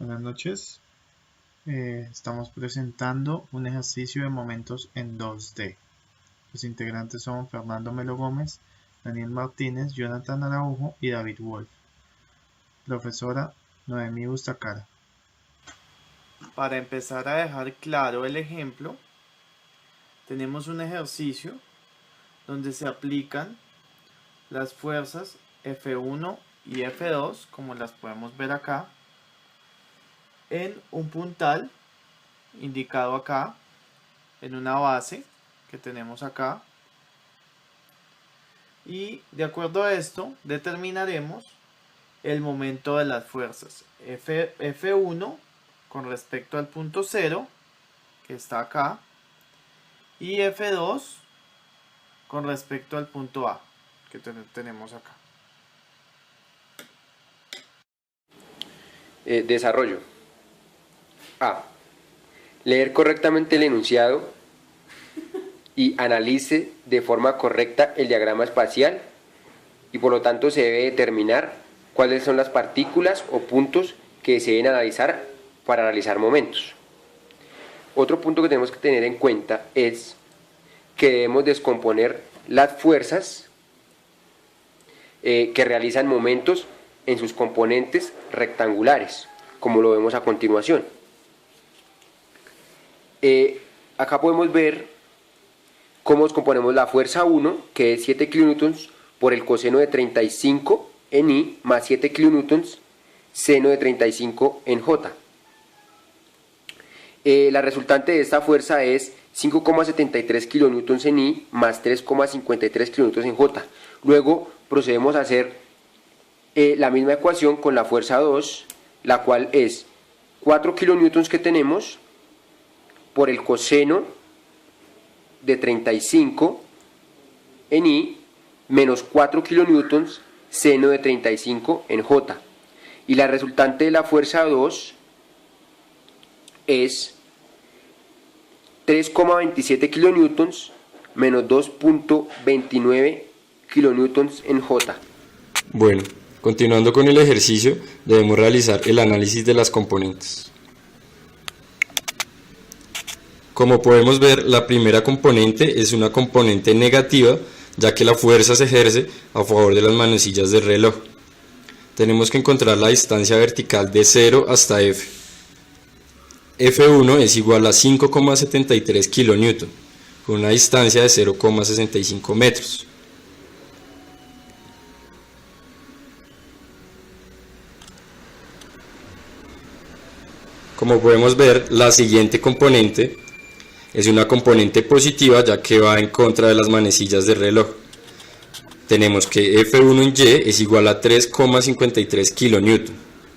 Buenas noches. Estamos presentando un ejercicio de momentos en 2D. Los integrantes son Fernando Melo Gómez, Daniel Martínez, Jonathan Araujo y David Wolf. Profesora Noemí Bustacara. Para empezar a dejar claro el ejemplo, tenemos un ejercicio donde se aplican las fuerzas F1 y F2, como las podemos ver acá, en un puntal indicado acá, en una base que tenemos acá, y de acuerdo a esto determinaremos el momento de las fuerzas F1 con respecto al punto 0 que está acá y F2 con respecto al punto A que tenemos acá. Desarrollo. A. Leer correctamente el enunciado y analice de forma correcta el diagrama espacial y por lo tanto se debe determinar cuáles son las partículas o puntos que se deben analizar para analizar momentos. Otro punto que tenemos que tener en cuenta es que debemos descomponer las fuerzas que realizan momentos en sus componentes rectangulares, como lo vemos a continuación. Acá podemos ver cómo descomponemos la fuerza 1, que es 7 kN por el coseno de 35 en I más 7 kN seno de 35 en J. La resultante de esta fuerza es 5,73 kN en I más 3,53 kN en J. Luego procedemos a hacer la misma ecuación con la fuerza 2, la cual es 4 kN que tenemos por el coseno de 35 en I menos 4 kN seno de 35 en J. Y la resultante de la fuerza 2 es 3,27 kN menos 2,29 kN en J. Bueno, continuando con el ejercicio, debemos realizar el análisis de las componentes. Como podemos ver, la primera componente es una componente negativa, ya que la fuerza se ejerce a favor de las manecillas del reloj. Tenemos que encontrar la distancia vertical de 0 hasta F. F1 es igual a 5,73 kN, con una distancia de 0,65 metros. Como podemos ver, la siguiente componente es una componente positiva, ya que va en contra de las manecillas del reloj. Tenemos que F1 en Y es igual a 3,53 kN,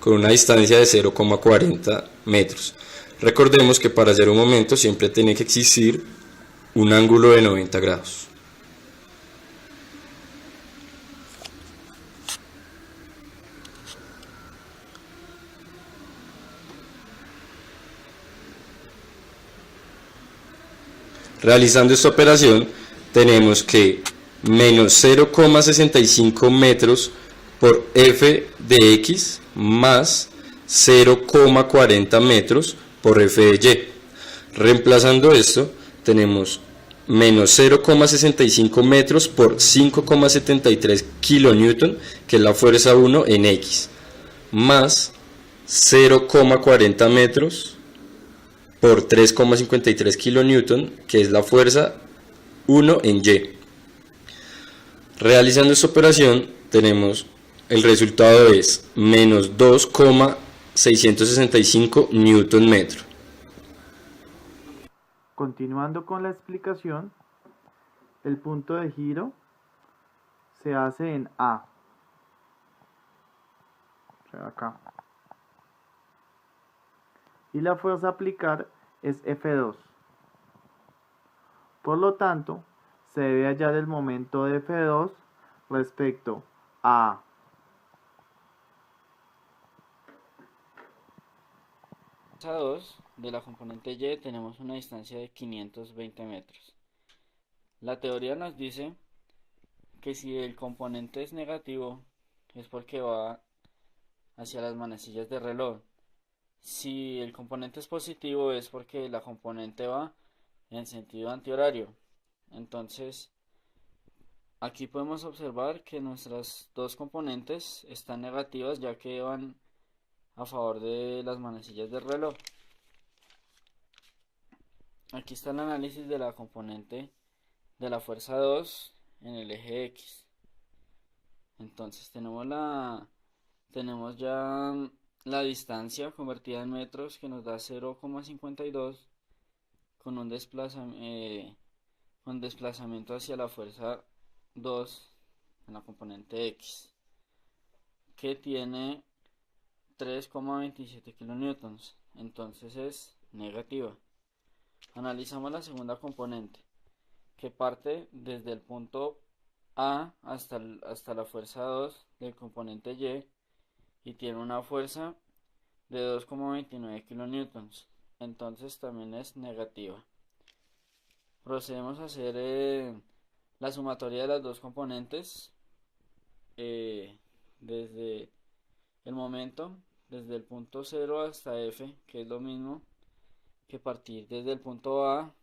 con una distancia de 0,40 metros. Recordemos que para hacer un momento siempre tiene que existir un ángulo de 90 grados. Realizando esta operación, tenemos que menos 0,65 metros por f de x más 0,40 metros por f de y. Reemplazando esto, tenemos menos 0,65 metros por 5,73 kN, que es la fuerza 1 en x, más 0,40 metros por 3,53 kN, que es la fuerza 1 en Y. Realizando esta operación, tenemos el resultado es menos 2,665 Nm. Continuando con la explicación, el punto de giro se hace en A, o sea, acá. Y la fuerza a aplicar es F2. Por lo tanto, se debe hallar el momento de F2 respecto a A 2 de la componente Y tenemos una distancia de 520 metros. La teoría nos dice que si el componente es negativo es porque va hacia las manecillas del reloj, Si el componente es positivo es porque la componente va en sentido antihorario. Entonces, aquí podemos observar que nuestras dos componentes están negativas ya que van a favor de las manecillas del reloj. Aquí está el análisis de la componente de la fuerza 2 en el eje X. Entonces tenemos ya la distancia convertida en metros que nos da 0,52 con un desplazamiento hacia la fuerza 2 en la componente X, que tiene 3,27 kilonewtons, entonces es negativa. Analizamos la segunda componente, que parte desde el punto A hasta la fuerza 2 del componente y tiene una fuerza de 2,29 kilonewtons, entonces también es negativa. Procedemos a hacer la sumatoria de las dos componentes desde el momento, desde el punto 0 hasta F, que es lo mismo que partir desde el punto A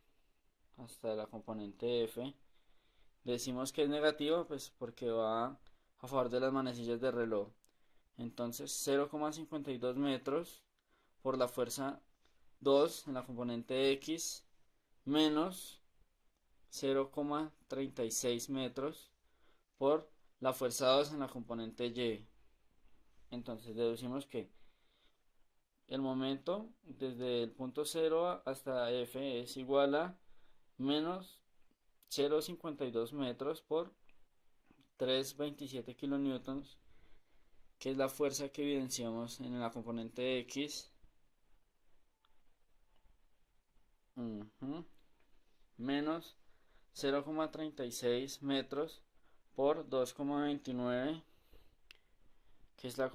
hasta la componente F. Decimos que es negativa pues porque va a favor de las manecillas de reloj. Entonces 0,52 metros por la fuerza 2 en la componente X menos 0,36 metros por la fuerza 2 en la componente Y. Entonces deducimos que el momento desde el punto 0 hasta F es igual a menos 0,52 metros por 3,27 kilonewtons, que es la fuerza que evidenciamos en la componente X, menos 0,36 metros por 2,29, que es la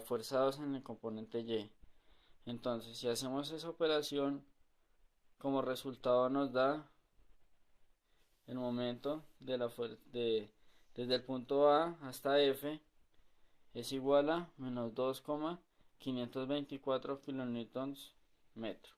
fuerza 2 en el componente Y. Entonces, si hacemos esa operación, como resultado nos da el momento desde el punto A hasta F es igual a menos 2,524 kilonewtons metro.